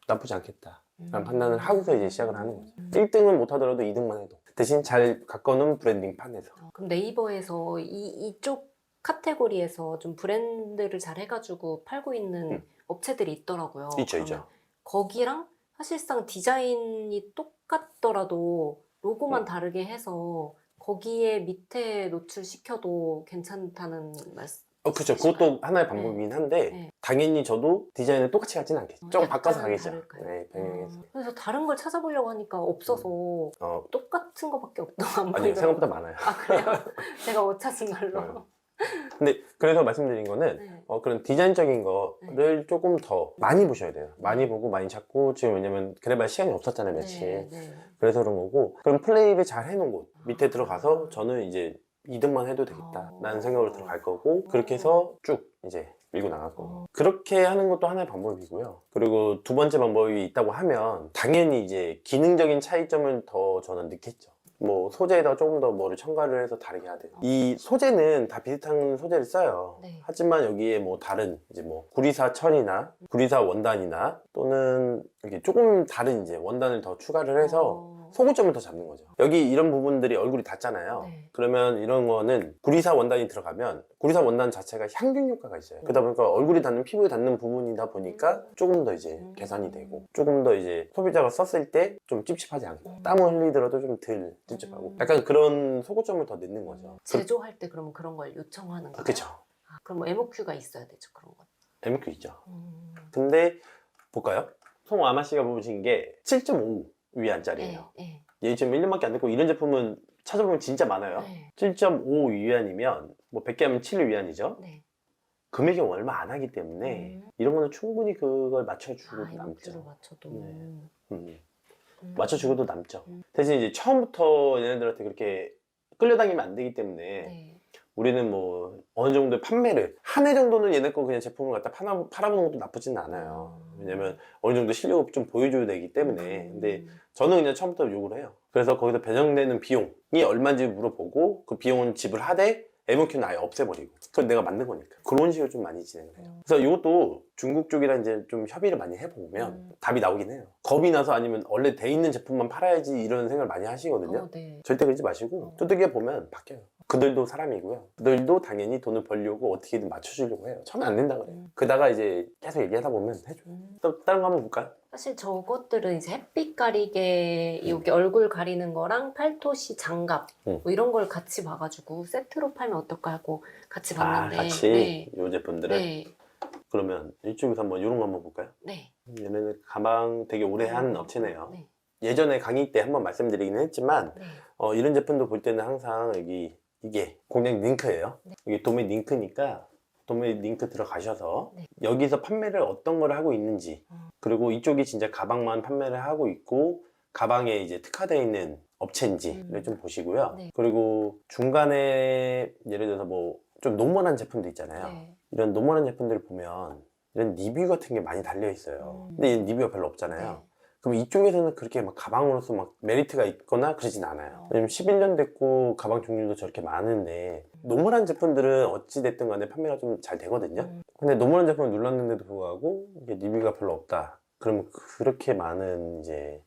나쁘지 않겠다 라는 판단을 하고서 이제 시작을 하는 거죠. 1등은 못하더라도 2등만 해도 대신 잘 가꿔놓은 브랜딩 판에서. 그럼 네이버에서 이쪽 카테고리에서 좀 브랜드를 잘 해가지고 팔고 있는 업체들이 있더라고요. 있죠. 거기랑 사실상 디자인이 똑같더라도 로고만 다르게 해서 거기에 밑에 노출시켜도 괜찮다는 말씀. 그렇죠. 그것도 하나의 방법이긴 한데 당연히 저도 디자인을 똑같이 하지는 않겠죠. 좀 바꿔서 가겠죠. 네, 병행해서. 그래서 다른 걸 찾아보려고 하니까 없어서 똑같은 거밖에 없더라고요. 아니요, 생각보다 많아요. 아, 그래요? 제가 못 찾은 걸로. 근데 그래서 말씀드린 거는 네. 그런 디자인적인 거를 조금 더 많이 보셔야 돼요. 많이 보고 많이 찾고 지금 왜냐면 그래봐야 시간이 없었잖아요, 며칠. 네, 네. 그래서 그런 거고 그럼 플레이를 잘 해놓은 곳 밑에 들어가서 저는 이제 2등만 해도 되겠다 라는 생각으로 들어갈 거고 그렇게 해서 쭉 이제 밀고 나갈 거고 그렇게 하는 것도 하나의 방법이고요. 그리고 두 번째 방법이 있다고 하면 당연히 이제 기능적인 차이점을 더 저는 느꼈죠. 뭐 소재에다 조금 더 뭐를 첨가를 해서 다르게 해야 돼요. 이 소재는 다 비슷한 소재를 써요. 네. 하지만 여기에 뭐 다른 이제 뭐 구리사 천이나 구리사 원단이나 또는 이렇게 조금 다른 이제 원단을 더 추가를 해서 소고점을 더 잡는 거죠. 여기 이런 부분들이 얼굴이 닿잖아요. 네. 그러면 이런 거는 구리사 원단이 들어가면 구리사 원단 자체가 향균 효과가 있어요. 그러다 보니까 얼굴이 닿는 피부에 닿는 부분이다 보니까 조금 더 이제 개선이 되고 조금 더 이제 소비자가 썼을 때 좀 찝찝하지 않고 땀을 흘리더라도 좀 덜 찝찝하고 약간 그런 소고점을 더 넣는 거죠. 제조할 때 그러면 그런 걸 요청하는 거예요? 그쵸. 그럼 뭐 MOQ가 있어야 되죠, 그런 건. MQ 있죠. 근데 볼까요? 송아마 씨가 보신 게 7.5 위안짜리예요. 네, 얘 지금 1년밖에 안 됐고 이런 제품은 찾아보면 진짜 많아요. 네. 7.5 위안이면 뭐 100개 하면 7 위안이죠. 네. 금액이 얼마 안 하기 때문에 이런 거는 충분히 그걸 맞춰주고 MOQ를 남죠. 맞춰도. 네. 맞춰주고도 남죠. 대신 이제 처음부터 얘네들한테 그렇게 끌려다니면 안 되기 때문에 네. 우리는 뭐 어느 정도의 판매를 한 해 정도는 얘네 거 그냥 제품을 갖다 팔아보는 것도 나쁘지는 않아요. 왜냐면 어느 정도 실력을 좀 보여줘야 되기 때문에. 근데 저는 그냥 처음부터 욕을 해요. 그래서 거기서 배정되는 비용이 얼마인지 물어보고 그 비용은 지불하되 MOQ는 아예 없애버리고 그건 내가 만든 거니까 그런 식으로 좀 많이 진행을 해요. 그래서 이것도 중국 쪽이랑 이제 좀 협의를 많이 해보면 답이 나오긴 해요. 겁이 나서 아니면 원래 돼 있는 제품만 팔아야지 이런 생각을 많이 하시거든요. 네. 절대 그러지 마시고 두들겨 보면 바뀌어요. 그들도 사람이고요. 그들도 당연히 돈을 벌려고 어떻게든 맞춰주려고 해요. 처음에 안 된다 그래요. 그러다가 이제 계속 얘기하다 보면 해줘요. 또 다른 거 한번 볼까요? 사실 저것들은 이제 햇빛 가리개, 여기 얼굴 가리는 거랑 팔토시 장갑 뭐 이런 걸 같이 봐가지고 세트로 팔면 어떨까 하고 같이 봤는데. 같이 네. 이 제품들을. 네. 그러면 이쪽에서 한번 이런 거 한번 볼까요? 네. 얘네는 가방 되게 오래 한 업체네요. 네. 예전에 강의 때 한번 말씀드리긴 했지만 네. 이런 제품도 볼 때는 항상 여기 이게 공략 링크예요. 네. 이게 도메 링크니까 도메 링크 들어가셔서 네. 여기서 판매를 어떤 걸 하고 있는지 그리고 이쪽이 진짜 가방만 판매를 하고 있고 가방에 이제 특화되어 있는 업체인지를 좀 보시고요. 네. 그리고 중간에 예를 들어서 뭐 좀 노멀한 제품도 있잖아요. 네. 이런 노멀한 제품들을 보면 이런 리뷰 같은 게 많이 달려 있어요. 근데 이 리뷰가 별로 없잖아요. 네. 그럼 이쪽에서는 그렇게 막 가방으로서 막 메리트가 있거나 그러진 않아요. 왜냐면 11년 됐고 가방 종류도 저렇게 많은데 노멀한 제품들은 어찌됐든 간에 판매가 좀 잘 되거든요. 근데 노멀한 제품을 눌렀는데도 불구하고 이게 리뷰가 별로 없다. 그러면 그렇게 많은 이제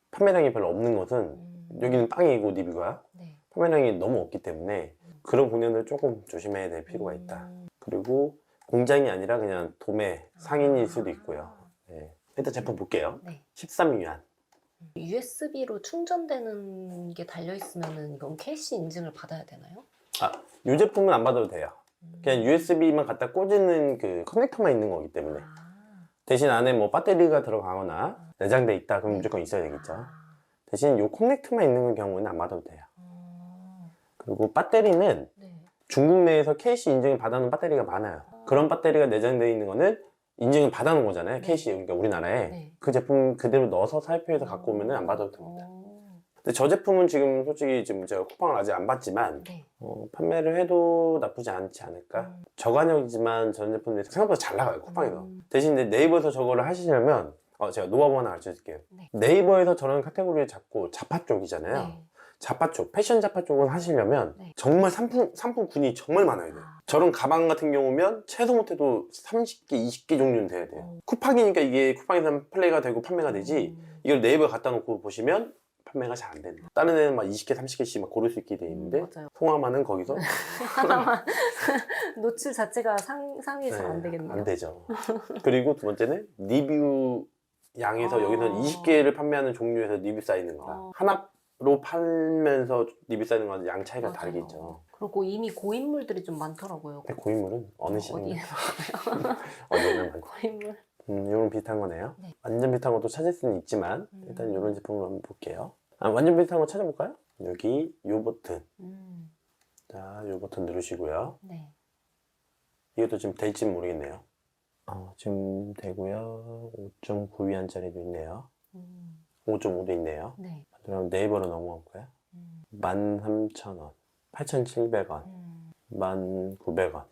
판매량이 별로 없는 것은 여기는 빵이고 리뷰가 네. 판매량이 너무 없기 때문에 그런 공연을 조금 조심해야 될 필요가 있다. 그리고 공장이 아니라 그냥 도매 상인일 수도 있고요. 네. 일단 제품 볼게요. 네. 13위안. USB로 충전되는 게 달려있으면 이건 캐시 인증을 받아야 되나요? 이 제품은 안 받아도 돼요. 그냥 USB만 갖다 꽂는 그 커넥터만 있는 거기 때문에. 대신 안에 뭐 배터리가 들어가거나 내장돼 있다 그럼 무조건 있어야 되겠죠. 대신 이 커넥터만 있는 경우는 안 받아도 돼요. 그리고 배터리는 네. 중국 내에서 캐시 인증을 받아놓은 배터리가 많아요. 그런 배터리가 내장되어 있는 거는 인증을 받아놓은 거잖아요. 캐시, 그러니까 우리나라에. 네. 그 제품 그대로 넣어서 살표해서 갖고 오면 안 받아도 됩니다. 근데 저 제품은 지금 솔직히 지금 제가 쿠팡을 아직 안 받지만 네. 판매를 해도 나쁘지 않지 않을까? 저가격이지만 전 제품들이 생각보다 잘 나가요, 쿠팡에서. 대신 네이버에서 저거를 하시려면 제가 노하우 하나 가르쳐 드릴게요. 네. 네이버에서 저런 카테고리를 잡고 자파 쪽이잖아요. 네. 자파 쪽, 패션 자파 쪽을 하시려면 네. 정말 상품군이 정말 많아야 돼요. 저런 가방 같은 경우면 최소 못해도 30개, 20개 종류는 돼야 돼요. 쿠팡이니까 이게 쿠팡에서 플레이가 되고 판매가 되지 이걸 네이버에 갖다 놓고 보시면 판매가 잘 안 되는. 다른 애는 막 20개, 30개씩 막 고를 수 있게 돼 있는데 맞아요. 송아마는 거기서 하나만 노출 자체가 상위 잘 안 되겠네요. 안 되죠. 그리고 두 번째는 리뷰 양에서 여기서는 20개를 판매하는 종류에서 리뷰 쌓이는 거라 하나로 팔면서 리뷰 쌓이는 거랑 양 차이가 맞아요. 다르겠죠. 그리고 이미 고인물들이 좀 많더라고요. 근데 고인물은 어느 어디에 시장에 어디에나 많고 고인물? 이런 비슷한 거네요. 네. 완전 비슷한 것도 찾을 수는 있지만 일단 이런 제품을 한번 볼게요. 완전 비슷한 거 찾아볼까요? 여기 요 버튼 자, 이 버튼 누르시고요. 네. 이것도 지금 될지 모르겠네요. 지금 되고요. 5.9위안짜리도 있네요. 5.5도 있네요. 네. 그럼 네이버로 넘어가 볼까요? 13,000원, 8,700원, 1,900원.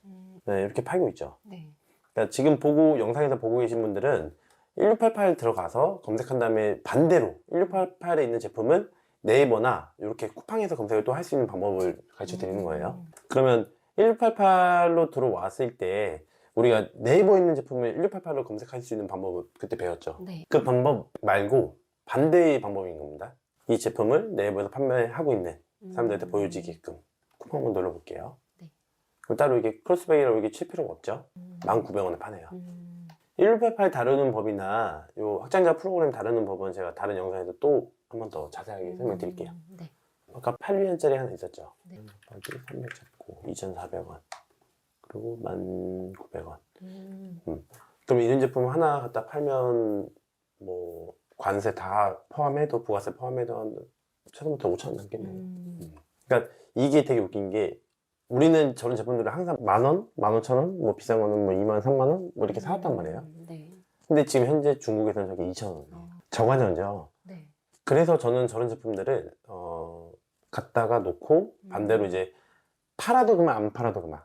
네, 이렇게 팔고 있죠. 네. 그러니까 지금 영상에서 보고 계신 분들은 1688 들어가서 검색한 다음에 반대로 1688에 있는 제품은 네이버나 이렇게 쿠팡에서 검색을 또 할 수 있는 방법을 가르쳐 드리는 거예요. 그러면 1688로 들어왔을 때 우리가 네이버에 있는 제품을 1688로 검색할 수 있는 방법을 그때 배웠죠. 네. 그 방법 말고 반대의 방법인 겁니다. 이 제품을 네이버에서 판매하고 있는 사람들한테 보여지게끔 쿠팡 한번 눌러볼게요. 네. 그럼 따로 이게 크로스백이라고 이게 칠 필요가 없죠. 1,900원에 파네요. 1688 다루는 법이나 요 확장자 프로그램 다루는 법은 제가 다른 영상에서 또 한 번 더 자세하게 설명드릴게요. 네. 아까 8위안짜리 하나 있었죠. 네. 300 잡고 2,400원 그리고 1,900원. 그럼 이런 제품 하나 갖다 팔면 뭐 관세 다 포함해도 부가세 포함해도 한 최소부터 5,000원 남겠네요. 그러니까 이게 되게 웃긴 게 우리는 저런 제품들을 항상 10,000원, 15,000원, 뭐 비싼 거는 뭐 20,000원, 30,000원 뭐 이렇게 사왔단 말이에요. 네. 근데 지금 현재 중국에서는 저게 2,000원. 저관여죠. 네. 그래서 저는 저런 제품들을 갖다가 놓고 반대로 이제 팔아도 그만 안 팔아도 그만.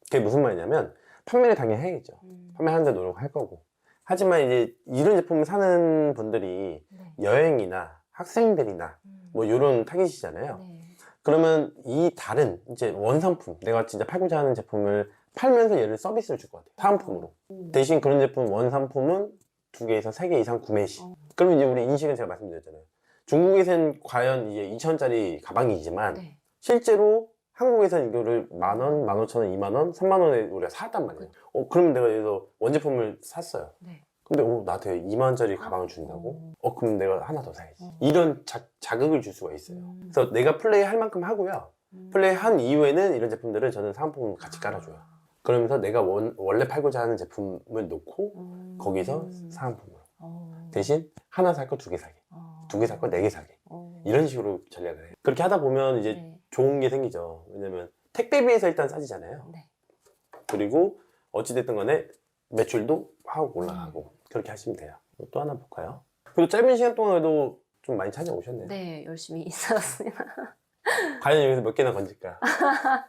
그게 무슨 말이냐면 판매를 당연히 해야겠죠. 판매하는 데 노력할 거고. 하지만 이제 이런 제품을 사는 분들이 네. 여행이나 학생들이나 뭐 이런 타깃이잖아요. 네. 그러면 이 다른 이제 원상품, 내가 진짜 팔고자 하는 제품을 팔면서 얘를 서비스를 줄 것 같아요. 사은품으로. 대신 그런 제품 원상품은 2개에서 3개 이상 구매 시. 그러면 이제 우리 인식은 제가 말씀드렸잖아요. 중국에선 과연 이제 2,000원짜리 가방이지만 네. 실제로 한국에서는 이거를 10,000원, 15,000원, 20,000원, 30,000원에 우리가 사왔단 말이에요. 그러면 내가 여기서 원제품을 샀어요. 네. 근데 나한테 20,000원짜리 가방을 준다고? 그럼 내가 하나 더 사야지. 이런 자극을 줄 수가 있어요. 그래서 내가 플레이 할 만큼 하고요. 플레이 한 이후에는 이런 제품들을 저는 사은품으로 같이 깔아줘요. 그러면서 내가 원래 팔고자 하는 제품을 놓고 거기서 사은품으로. 대신 하나 살 거 2개 사게. 2개 살 거 4개 사게. 이런 식으로 전략을 해요. 그렇게 하다 보면 이제 네. 좋은 게 생기죠. 왜냐면 택배비에서 일단 싸지잖아요. 네. 그리고 어찌됐든 간에 매출도 확 올라가고 그렇게 하시면 돼요. 또 하나 볼까요? 그리고 짧은 시간 동안에도 좀 많이 찾아오셨네요. 네, 열심히 살았습니다. 과연 여기서 몇 개나 건질까?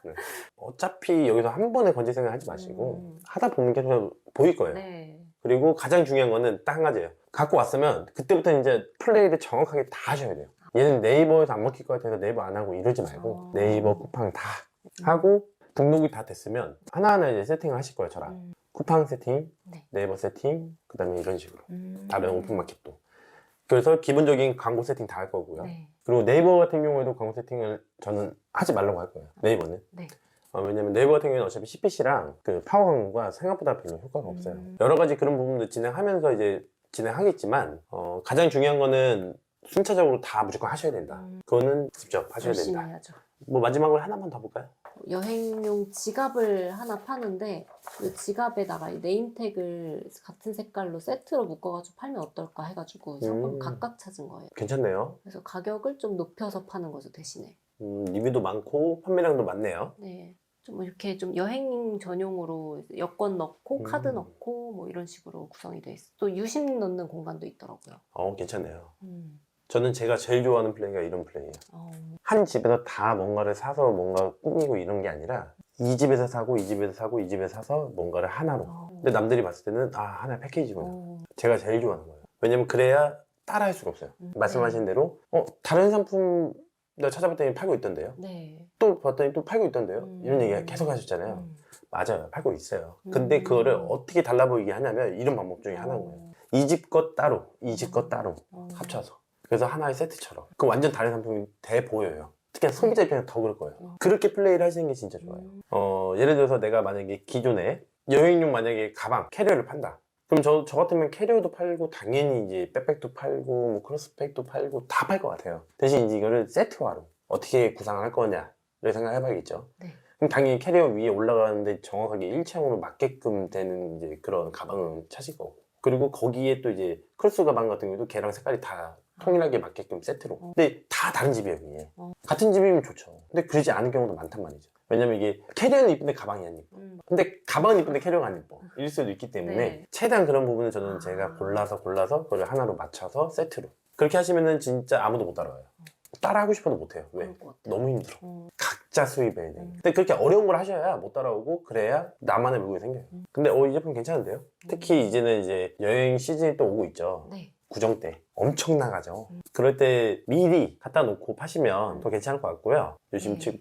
네. 어차피 여기서 한 번에 건질 생각 하지 마시고 하다 보면 계속 보일 거예요. 네. 그리고 가장 중요한 거는 딱 한 가지예요. 갖고 왔으면 그때부터 이제 플레이를 정확하게 다 하셔야 돼요. 얘는 네이버에서 안 먹힐 것 같아서 네이버 안 하고 이러지 말고 네이버, 쿠팡 다 하고 등록이 다 됐으면 하나하나 이제 세팅을 하실 거예요, 저랑. 쿠팡 세팅, 네. 네이버 세팅, 그 다음에 이런 식으로. 다른 오픈마켓도. 그래서 기본적인 광고 세팅 다 할 거고요. 네. 그리고 네이버 같은 경우에도 광고 세팅을 저는 하지 말라고 할 거예요. 네이버는. 네. 왜냐면 네이버 같은 경우에는 어차피 CPC랑 그 파워 광고가 생각보다 별로 효과가 없어요. 여러 가지 그런 부분도 진행하면서 이제 진행하겠지만 가장 중요한 거는 순차적으로 다 무조건 하셔야 된다. 그거는 직접 하셔야 열심히 된다. 해야죠. 뭐 마지막으로 하나만 더 볼까요? 여행용 지갑을 하나 파는데 이 지갑에다가 이 네임택을 같은 색깔로 세트로 묶어가지고 팔면 어떨까 해가지고 상품 각각 찾은 거예요. 괜찮네요. 그래서 가격을 좀 높여서 파는 거죠, 대신에. 리뷰도 많고 판매량도 많네요. 네. 좀 이렇게 좀 여행 전용으로 여권 넣고 카드 넣고 뭐 이런 식으로 구성이 돼 있어. 또 유심 넣는 공간도 있더라고요. 괜찮네요. 저는 제가 제일 좋아하는 플레이가 이런 플레이예요. 어, 한 집에서 다 뭔가를 사서 뭔가 꾸미고 이런 게 아니라 이 집에서 사고 이 집에서 사고 이 집에서 사서 뭔가를 하나로. 근데 남들이 봤을 때는 하나의 패키지구나. 제가 제일 좋아하는 거예요. 왜냐면 그래야 따라 할 수가 없어요. 말씀하신 대로 다른 상품 내가 찾아봤더니 팔고 있던데요. 네. 또 봤더니 또 팔고 있던데요. 이런 얘기 계속 하셨잖아요. 맞아요. 팔고 있어요. 근데 그거를 어떻게 달라 보이게 하냐면 이런 방법 중에 하나인 거예요. 이 집 것 따로, 이 집 것 따로 합쳐서. 그래서 하나의 세트처럼. 그 완전 다른 상품이 돼 보여요. 특히 소비자 입장에서 더 그럴 거예요. 그렇게 플레이를 하시는 게 진짜 좋아요. 예를 들어서 내가 만약에 기존에 여행용 만약에 가방, 캐리어를 판다. 그럼 저 같으면 캐리어도 팔고 당연히 이제 백팩도 팔고 뭐 크로스백도 팔고 다 팔 것 같아요. 대신 이제 이거를 세트화로 어떻게 구상할 거냐를 생각해봐야겠죠. 네. 그럼 당연히 캐리어 위에 올라가는데 정확하게 일체형으로 맞게끔 되는 이제 그런 가방은 찾을 거고. 그리고 거기에 또 이제 크로스 가방 같은 경우도 걔랑 색깔이 다 통일하게 맞게끔 세트로. 근데 다 다른 집이에요, 그게. 같은 집이면 좋죠. 근데 그러지 않은 경우도 많단 말이죠. 왜냐면 이게 캐리어는 이쁜데 가방이 안 이뻐. 근데 가방은 이쁜데 캐리어가 안 이뻐. 일 수도 있기 때문에 네. 최대한 그런 부분은 저는 제가 골라서 그걸 하나로 맞춰서 세트로. 그렇게 하시면은 진짜 아무도 못 따라와요. 따라하고 싶어도 못해요. 왜? 그럴 것 같아. 너무 힘들어. 각자 수입해야 돼. 근데 그렇게 어려운 걸 하셔야 못 따라오고 그래야 나만의 물건이 생겨요. 근데 이 제품 괜찮은데요? 특히 이제는 이제 여행 시즌이 또 오고 있죠. 네. 구정 때 엄청 나가죠. 그럴 때 미리 갖다 놓고 파시면 더 괜찮을 것 같고요. 요즘 네.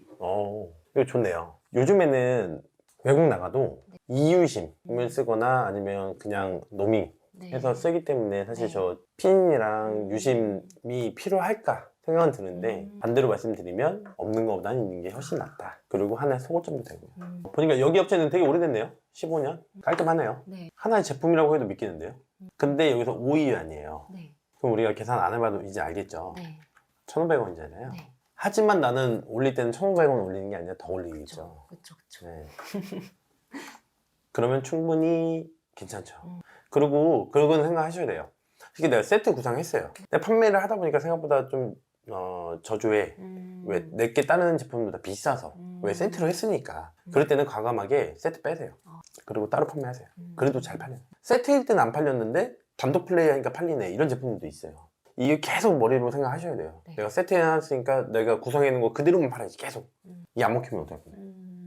이거 좋네요. 요즘에는 외국 나가도 이유심을 쓰거나 아니면 그냥 노밍 네. 해서 쓰기 때문에 사실 네. 저 핀이랑 유심이 필요할까 생각은 드는데 반대로 말씀드리면 없는 것보다는 있는 게 훨씬 낫다. 그리고 하나의 속옷점도 되고요. 보니까 여기 업체는 되게 오래됐네요. 15년? 깔끔하네요. 네. 하나의 제품이라고 해도 믿기는데요. 근데 여기서 5위안이에요. 네. 그럼 우리가 계산 안 해봐도 이제 알겠죠. 네. 1,500원이잖아요. 네. 하지만 나는 올릴 때는 1,500원 올리는 게 아니라 더 올리겠죠. 그렇죠. 네. 그러면 충분히 괜찮죠. 그리고 그건 생각하셔야 돼요. 특히 내가 세트 구상했어요. 근데 판매를 하다 보니까 생각보다 좀 저조해. 왜 내게 다른 제품보다 비싸서 왜 세트로 했으니까. 그럴 때는 과감하게 세트 빼세요. 그리고 따로 판매하세요. 그래도 잘 팔려요. 세트일 때는 안 팔렸는데 단독 플레이하니까 팔리네 이런 제품들도 있어요. 이게 계속 머리로 생각하셔야 돼요. 네. 내가 세트해놨으니까 내가 구성해 놓은 거 그대로만 팔아야지 계속. 이게 안 먹히면 어떡할 거예요.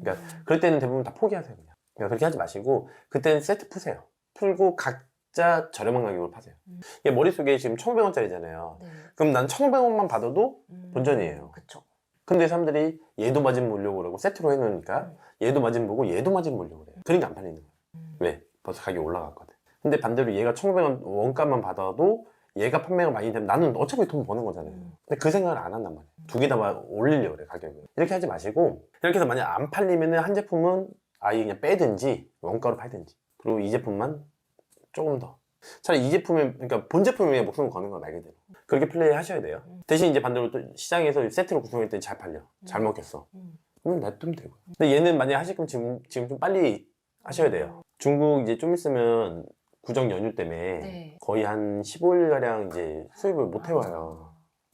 그러니까 그럴 때는 대부분 다 포기하세요. 그냥 그렇게 하지 마시고 그때는 세트 푸세요. 풀고 각자 저렴한 가격으로 파세요. 이게 머릿속에 지금 1,500원짜리잖아요. 네. 그럼 난 1,500원만 받아도 본전이에요. 그렇죠. 근데 사람들이 얘도 마진 보려고 그러고 세트로 해놓으니까 얘도 마진 보고 얘도 마진 보려고 그래요. 그러니까 안 팔리는 거예요. 왜? 벌써 가격이 올라갔거든. 근데 반대로 얘가 1,500원 원가만 받아도 얘가 판매가 많이 되면 나는 어차피 돈 버는 거잖아요. 근데 그 생각을 안 한단 말이에요. 두 개 다 올리려고 그래 가격을. 이렇게 하지 마시고 이렇게 해서 만약 안 팔리면은 한 제품은 아예 그냥 빼든지 원가로 팔든지 그리고 이 제품만 조금 더 차라리 이 제품에 그러니까 본 제품에 목숨을 거는 건 말 그대로 그렇게 플레이 하셔야 돼요. 대신 이제 반대로 또 시장에서 세트로 구성할 때 잘 팔려 잘 먹혔어 그러면 놔두면 되고. 근데 얘는 만약 하실 거면 지금 좀 빨리 하셔야 돼요. 중국 이제 좀 있으면 구정 연휴 때문에 네. 거의 한 15일가량 이제 수입을 못 해와요.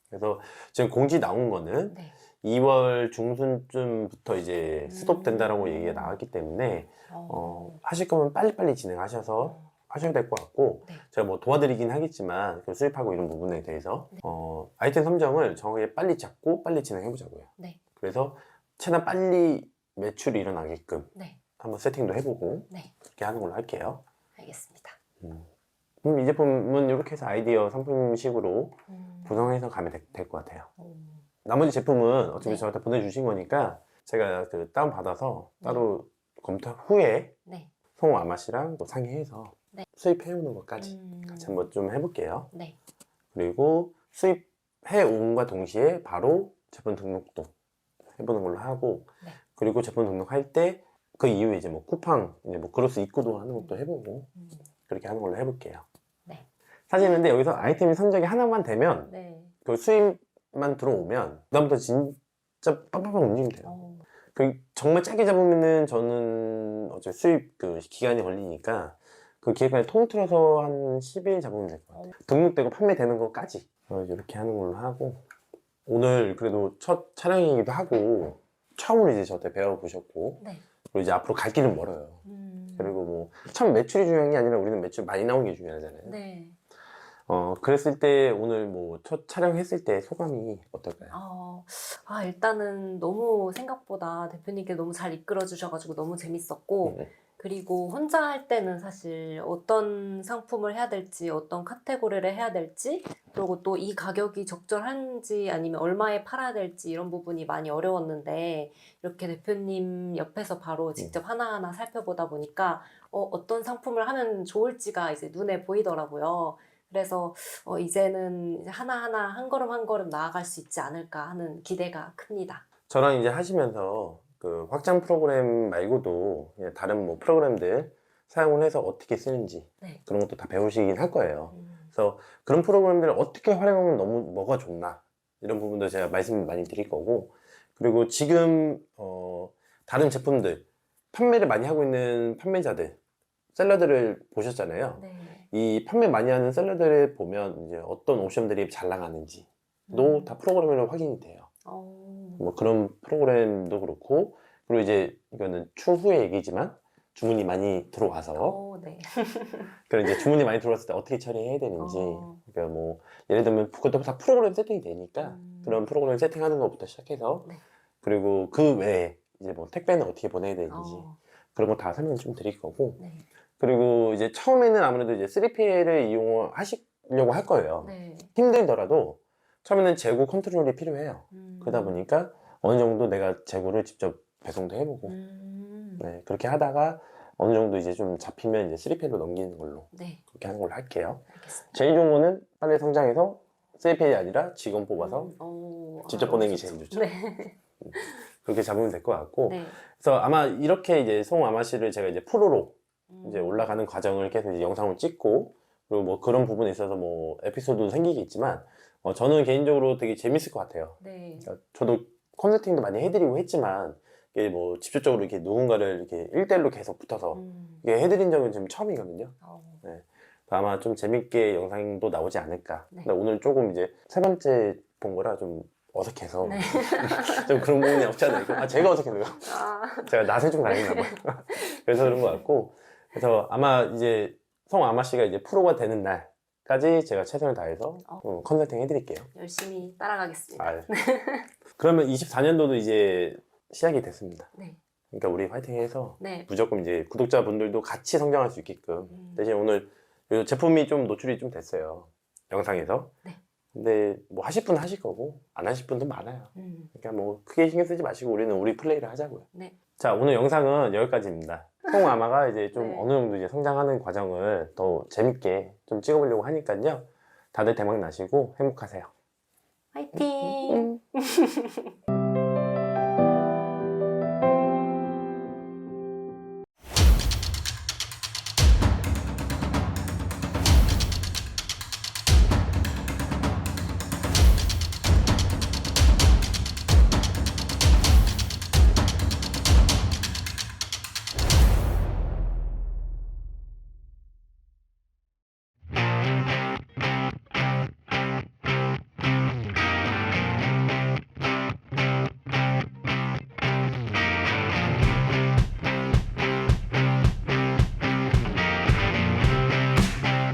그래서 지금 공지 나온 거는 네. 2월 중순쯤부터 이제 스톱된다라고 얘기가 나왔기 때문에 하실 거면 빨리빨리 진행하셔서 하셔야 될 것 같고 네. 제가 뭐 도와드리긴 하겠지만 그 수입하고 이런 부분에 대해서 아이템 선정을 정확하게 빨리 잡고 빨리 진행해 보자고요. 네. 그래서 최대한 빨리 매출이 일어나게끔 네. 한번 세팅도 해보고 네. 그렇게 하는 걸로 할게요. 알겠습니다. 그럼 이 제품은 이렇게 해서 아이디어 상품식으로 구성해서 가면 될 것 같아요. 나머지 제품은 어차피 네. 저한테 보내주신 거니까 제가 그 다운받아서 따로 검토 후에 네. 성우 아마씨랑 또 상의해서 네. 수입해오는 것까지 같이 한번 좀 해볼게요. 네. 그리고 수입해온과 동시에 바로 제품 등록도 해보는 걸로 하고 네. 그리고 제품 등록할 때 그 이후에 이제 뭐 쿠팡 이제 뭐 그로스 입고도 하는 것도 해보고 그렇게 하는 걸로 해볼게요. 네. 사실 근데 여기서 아이템이 선정이 하나만 되면 네. 그 수입만 들어오면 그다음부터 진짜 빡빡빡 움직이면 돼요. 그 정말 짧게 잡으면은 저는 어차피 수입 그 기간이 걸리니까 그 기간을 통틀어서 한 10일 잡으면 될 것 같아요. 등록되고 판매되는 것까지 이렇게 하는 걸로 하고 오늘 그래도 첫 촬영이기도 하고 처음으로 이제 저한테 배워보셨고 네. 그리고 이제 앞으로 갈 길은 멀어요. 그리고 뭐 처음 매출이 중요한 게 아니라 우리는 매출 많이 나오는 게 중요하잖아요. 네. 그랬을 때 오늘 뭐 첫 촬영했을 때 소감이 어떨까요? 일단은 너무 생각보다 대표님께 너무 잘 이끌어 주셔가지고 너무 재밌었고 그리고 혼자 할 때는 사실 어떤 상품을 해야 될지 어떤 카테고리를 해야 될지 그리고 또 이 가격이 적절한지 아니면 얼마에 팔아야 될지 이런 부분이 많이 어려웠는데 이렇게 대표님 옆에서 바로 직접 하나하나 살펴보다 보니까 어떤 상품을 하면 좋을지가 이제 눈에 보이더라고요. 그래서 이제는 이제 하나하나 한 걸음 한 걸음 나아갈 수 있지 않을까 하는 기대가 큽니다. 저랑 이제 하시면서 그 확장 프로그램 말고도 그냥 다른 뭐 프로그램들 사용을 해서 어떻게 쓰는지 네. 그런 것도 다 배우시긴 할 거예요. 그래서 그런 프로그램들을 어떻게 활용하면 너무 뭐가 좋나 이런 부분도 제가 말씀 많이 드릴 거고 그리고 지금 다른 제품들 판매를 많이 하고 있는 판매자들 셀러들을 보셨잖아요. 네. 이 판매 많이 하는 셀러들을 보면 이제 어떤 옵션들이 잘 나가는지도 다 프로그램으로 확인이 돼요. 뭐 그런 프로그램도 그렇고 그리고 이제 이거는 추후의 얘기지만 주문이 많이 들어와서 오, 네. 그런 이제 주문이 많이 들어왔을 때 어떻게 처리해야 되는지 어. 그러니까 뭐 예를 들면 그것도 다 프로그램 세팅이 되니까 그런 프로그램 세팅하는 것부터 시작해서 네. 그리고 그 외에 이제 뭐 택배는 어떻게 보내야 되는지 어. 그런 거 다 설명 좀 드릴 거고 네. 그리고 이제 처음에는 아무래도 이제 3PL을 이용하시려고 할 거예요. 네. 힘들더라도 처음에는 재고 컨트롤이 필요해요. 그러다 음. 보니까 어느 정도 내가 재고를 직접 배송도 해보고 네, 그렇게 하다가 어느 정도 이제 좀 잡히면 이제 3PL로 넘기는 걸로 네. 그렇게 하는 걸로 할게요. 알겠습니다. 제일 좋은 거는 빨리 성장해서 3PL이 아니라 직원 뽑아서 오, 직접 아, 보내는 게 좋죠. 제일 좋죠. 네. 그렇게 잡으면 될 것 같고 네. 그래서 아마 이렇게 이제 송아마씨를 제가 이제 프로로 이제 음. 올라가는 과정을 계속 이제 영상을 찍고 그리고 뭐 그런 부분에 있어서 뭐 에피소드도 생기겠지만 저는 개인적으로 되게 재밌을 것 같아요. 네. 그러니까 저도 컨설팅도 많이 해드리고 했지만 이게 뭐 직접적으로 이렇게 누군가를 이렇게 1대1로 계속 붙어서 이게 해드린 적은 지금 처음이거든요. 네. 아마 좀 재밌게 영상도 나오지 않을까. 네. 근데 오늘 조금 이제 세 번째 본 거라 좀 어색해서 네. 좀 그런 부분이 없지 않아 있고 제가 어색해서요. 아, 제가 낯을 좀 가리나 봐요. 그래서 그런 것 같고 그래서 아마 이제 송아마 씨가 이제 프로가 되는 날까지 제가 최선을 다해서 컨설팅 해드릴게요. 열심히 따라가겠습니다. 아, 그러면 24년도도 이제 시작이 됐습니다. 네. 그러니까 우리 화이팅해서 네. 무조건 이제 구독자분들도 같이 성장할 수 있게끔 대신 오늘 요 제품이 좀 노출이 좀 됐어요. 영상에서. 네. 근데 뭐 하실 분은 하실 거고 안 하실 분도 많아요. 그러니까 뭐 크게 신경 쓰지 마시고 우리는 우리 플레이를 하자고요. 네. 자, 오늘 영상은 여기까지입니다. 송아마가 이제 좀 네. 어느 정도 이제 성장하는 과정을 더 재밌게 좀 찍어보려고 하니까요. 다들 대박 나시고 행복하세요. 화이팅!